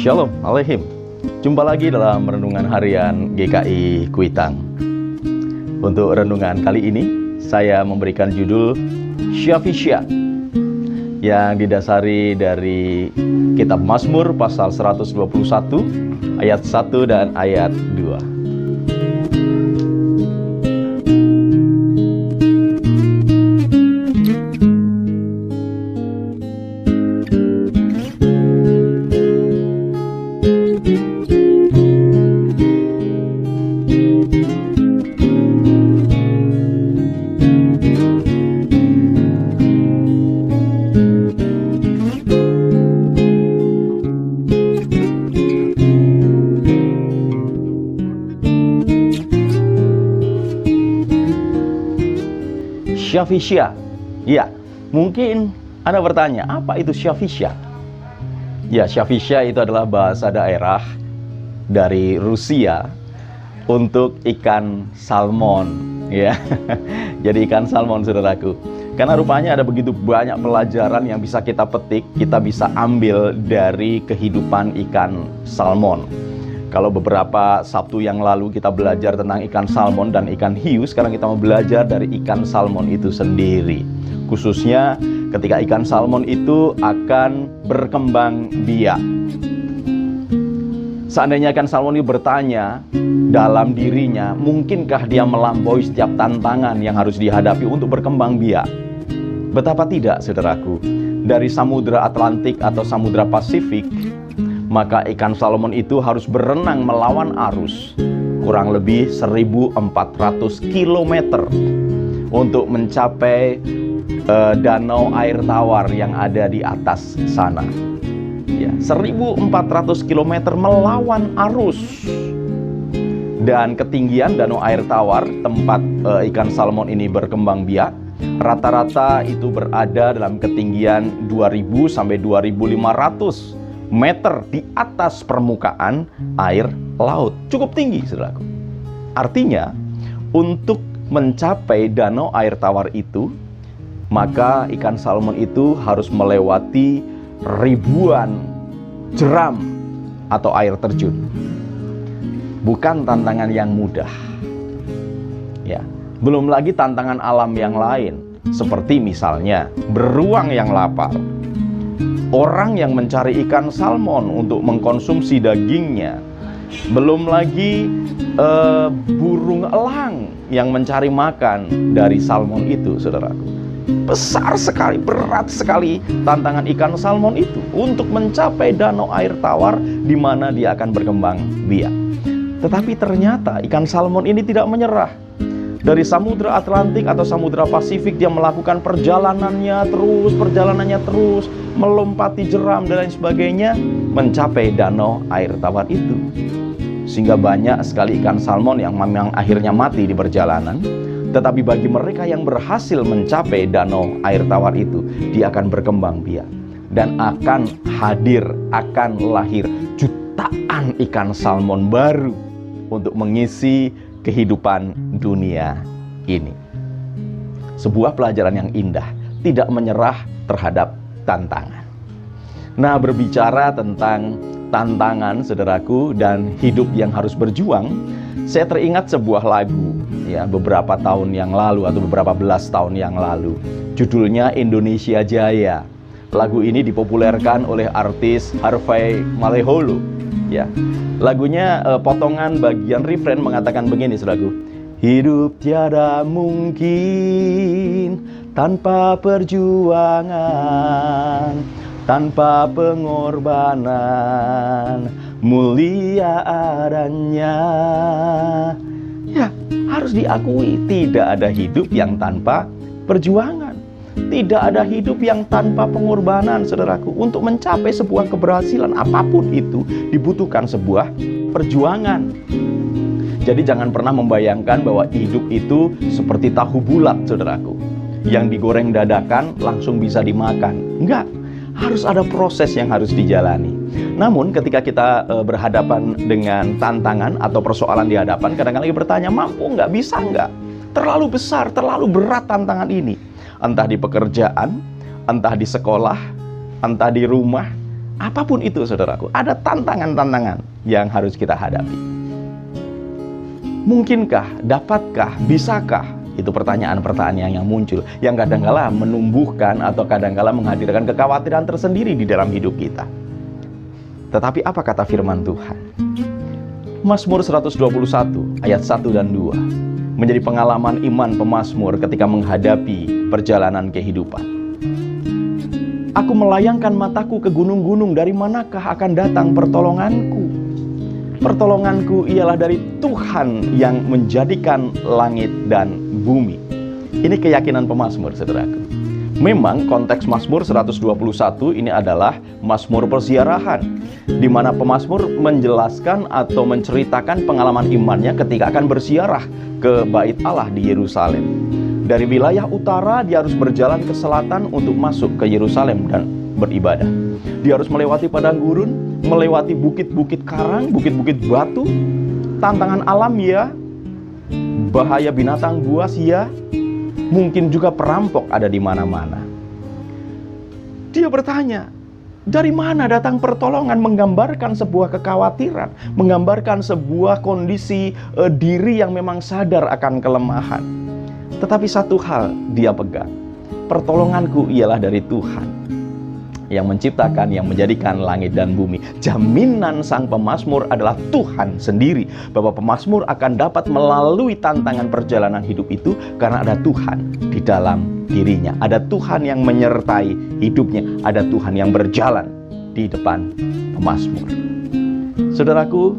Shalom Aleihim. Jumpa lagi dalam Renungan Harian GKI Kuitang. Untuk renungan kali ini, saya memberikan judul Syafisya, yang didasari dari kitab Mazmur pasal 121 ayat 1 dan ayat 2. Syafisya. Ya, mungkin Anda bertanya, apa itu Syafisya? Ya, Syafisya itu adalah bahasa daerah dari Rusia untuk ikan salmon, ya. Jadi ikan salmon, saudaraku. Karena rupanya ada begitu banyak pelajaran yang bisa kita petik, kita bisa ambil dari kehidupan ikan salmon. Kalau beberapa Sabtu yang lalu kita belajar tentang ikan salmon dan ikan hiu, sekarang kita mau belajar dari ikan salmon itu sendiri. Khususnya ketika ikan salmon itu akan berkembang biak. Seandainya ikan salmon ini bertanya dalam dirinya, mungkinkah dia melampaui setiap tantangan yang harus dihadapi untuk berkembang biak? Betapa tidak, saudaraku. Dari Samudra Atlantik atau Samudra Pasifik, maka ikan salmon itu harus berenang melawan arus kurang lebih 1.400 km untuk mencapai danau air tawar yang ada di atas sana. Ya, 1.400 km melawan arus. Dan ketinggian danau air tawar tempat ikan salmon ini berkembang biak, rata-rata itu berada dalam ketinggian 2.000 sampai 2.500 meter di atas permukaan air laut. Cukup tinggi, saudaraku. Artinya, untuk mencapai danau air tawar itu, maka ikan salmon itu harus melewati ribuan jeram atau air terjun. Bukan tantangan yang mudah. Ya, belum lagi tantangan alam yang lain, seperti misalnya beruang yang lapar. Orang yang mencari ikan salmon untuk mengkonsumsi dagingnya. Belum lagi burung elang yang mencari makan dari salmon itu, saudaraku. Besar sekali, berat sekali tantangan ikan salmon itu untuk mencapai danau air tawar di mana dia akan berkembang biak. Tetapi ternyata ikan salmon ini tidak menyerah. Dari Samudra Atlantik atau Samudra Pasifik dia melakukan perjalanannya terus, melompati jeram dan lain sebagainya, mencapai danau air tawar itu. Sehingga banyak sekali ikan salmon yang memang akhirnya mati di perjalanan. Tetapi bagi mereka yang berhasil mencapai danau air tawar itu, dia akan berkembang biak. Dan akan hadir, akan lahir jutaan ikan salmon baru untuk mengisi kehidupan dunia ini. Sebuah pelajaran yang indah, tidak menyerah terhadap tantangan. Nah, berbicara tentang tantangan, saudaraku, dan hidup yang harus berjuang, saya teringat sebuah lagu ya beberapa tahun yang lalu atau beberapa belas tahun yang lalu. Judulnya Indonesia Jaya. Lagu ini dipopulerkan oleh artis Harvey Maleholo. Ya, lagunya potongan bagian refrain mengatakan begini, saudaraku. Hidup tiada mungkin tanpa perjuangan, tanpa pengorbanan, mulia adanya. Ya, harus diakui tidak ada hidup yang tanpa perjuangan. Tidak ada hidup yang tanpa pengorbanan, saudaraku. Untuk mencapai sebuah keberhasilan apapun itu dibutuhkan sebuah perjuangan. Jadi jangan pernah membayangkan bahwa hidup itu seperti tahu bulat, saudaraku, yang digoreng dadakan langsung bisa dimakan. Enggak, harus ada proses yang harus dijalani. Namun ketika kita berhadapan dengan tantangan atau persoalan di hadapan, kadang-kadang kita bertanya, mampu nggak, bisa nggak? Terlalu besar, terlalu berat tantangan ini. Entah di pekerjaan, entah di sekolah, entah di rumah, Apapun itu saudaraku, ada tantangan-tantangan yang harus kita hadapi. Mungkinkah, dapatkah, bisakah? Itu pertanyaan-pertanyaan yang muncul, yang kadangkala menumbuhkan atau kadangkala menghadirkan kekhawatiran tersendiri di dalam hidup kita. Tetapi apa kata firman Tuhan? Mazmur 121 ayat 1 dan 2 menjadi pengalaman iman pemazmur ketika menghadapi perjalanan kehidupan. Aku melayangkan mataku ke gunung-gunung, dari manakah akan datang pertolonganku? Pertolonganku ialah dari Tuhan yang menjadikan langit dan bumi. Ini keyakinan pemazmur, saudaraku. Memang konteks Mazmur 121 ini adalah Mazmur perziarahan, di mana pemazmur menjelaskan atau menceritakan pengalaman imannya ketika akan berziarah ke Bait Allah di Yerusalem. Dari wilayah utara dia harus berjalan ke selatan untuk masuk ke Yerusalem dan beribadah. Dia harus melewati padang gurun, melewati bukit-bukit karang, bukit-bukit batu, tantangan alam ya, bahaya binatang buas ya, mungkin juga perampok ada di mana-mana. Dia bertanya, dari mana datang pertolongan? Menggambarkan sebuah kekhawatiran, menggambarkan sebuah kondisi diri yang memang sadar akan kelemahan. Tetapi satu hal dia pegang, pertolonganku ialah dari Tuhan yang menciptakan, yang menjadikan langit dan bumi. Jaminan sang pemazmur adalah Tuhan sendiri, bahwa pemazmur akan dapat melalui tantangan perjalanan hidup itu karena ada Tuhan di dalam dirinya. Ada Tuhan yang menyertai hidupnya, ada Tuhan yang berjalan di depan pemazmur. Saudaraku,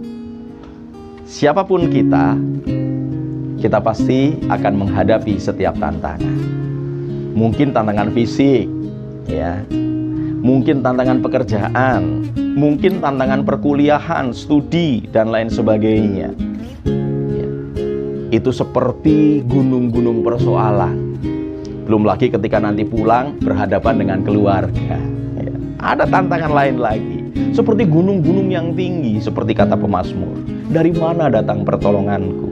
siapapun kita pasti akan menghadapi setiap tantangan. Mungkin tantangan fisik, ya. Mungkin tantangan pekerjaan, mungkin tantangan perkuliahan, studi, dan lain sebagainya. Ya. Itu seperti gunung-gunung persoalan. Belum lagi ketika nanti pulang berhadapan dengan keluarga. Ya. Ada tantangan lain lagi. Seperti gunung-gunung yang tinggi, seperti kata pemazmur. Dari mana datang pertolonganku?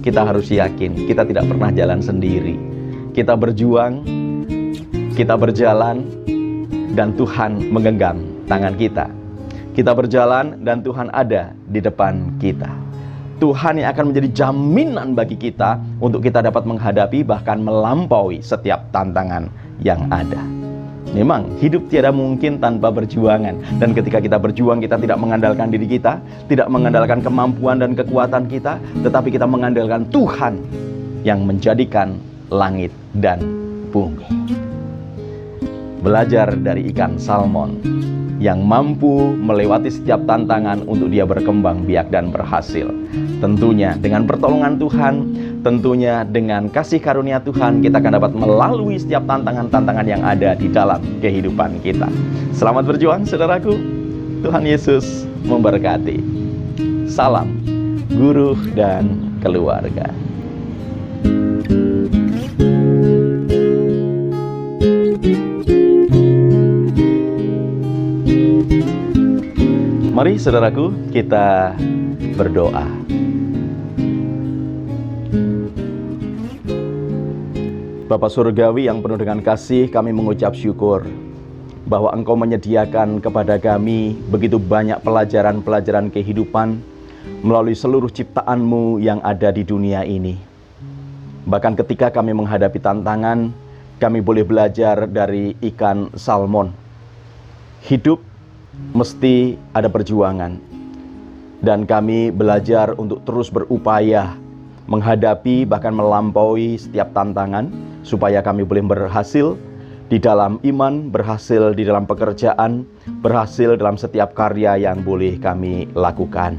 Kita harus yakin, kita tidak pernah jalan sendiri. Kita berjuang, kita berjalan, dan Tuhan menggenggam tangan kita. Kita berjalan dan Tuhan ada di depan kita. Tuhan yang akan menjadi jaminan bagi kita untuk kita dapat menghadapi bahkan melampaui setiap tantangan yang ada. Memang hidup tiada mungkin tanpa perjuangan. Dan ketika kita berjuang, kita tidak mengandalkan diri kita, tidak mengandalkan kemampuan dan kekuatan kita, tetapi kita mengandalkan Tuhan yang menjadikan langit dan bumi. Belajar dari ikan salmon yang mampu melewati setiap tantangan untuk dia berkembang biak dan berhasil. Tentunya dengan pertolongan Tuhan, tentunya dengan kasih karunia Tuhan, kita akan dapat melalui setiap tantangan-tantangan yang ada di dalam kehidupan kita. Selamat berjuang, saudaraku. Tuhan Yesus memberkati. Salam guru dan keluarga. Mari saudaraku, kita berdoa. Bapa Surgawi yang penuh dengan kasih, kami mengucap syukur bahwa Engkau menyediakan kepada kami begitu banyak pelajaran-pelajaran kehidupan melalui seluruh ciptaan-Mu yang ada di dunia ini. Bahkan ketika kami menghadapi tantangan, kami boleh belajar dari ikan salmon. Hidup mesti ada perjuangan, dan kami belajar untuk terus berupaya menghadapi bahkan melampaui setiap tantangan supaya kami boleh berhasil di dalam iman, berhasil di dalam pekerjaan, berhasil dalam setiap karya yang boleh kami lakukan.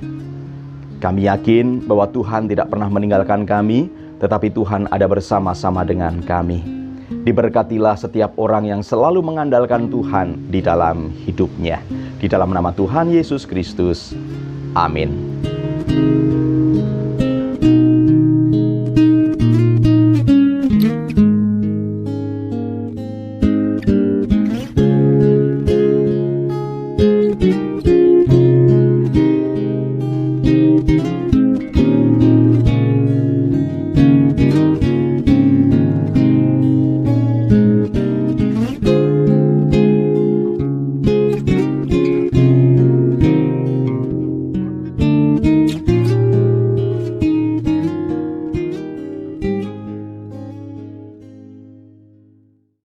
Kami yakin bahwa Tuhan tidak pernah meninggalkan kami, tetapi Tuhan ada bersama-sama dengan kami. Diberkatilah setiap orang yang selalu mengandalkan Tuhan di dalam hidupnya. Di dalam nama Tuhan Yesus Kristus. Amin.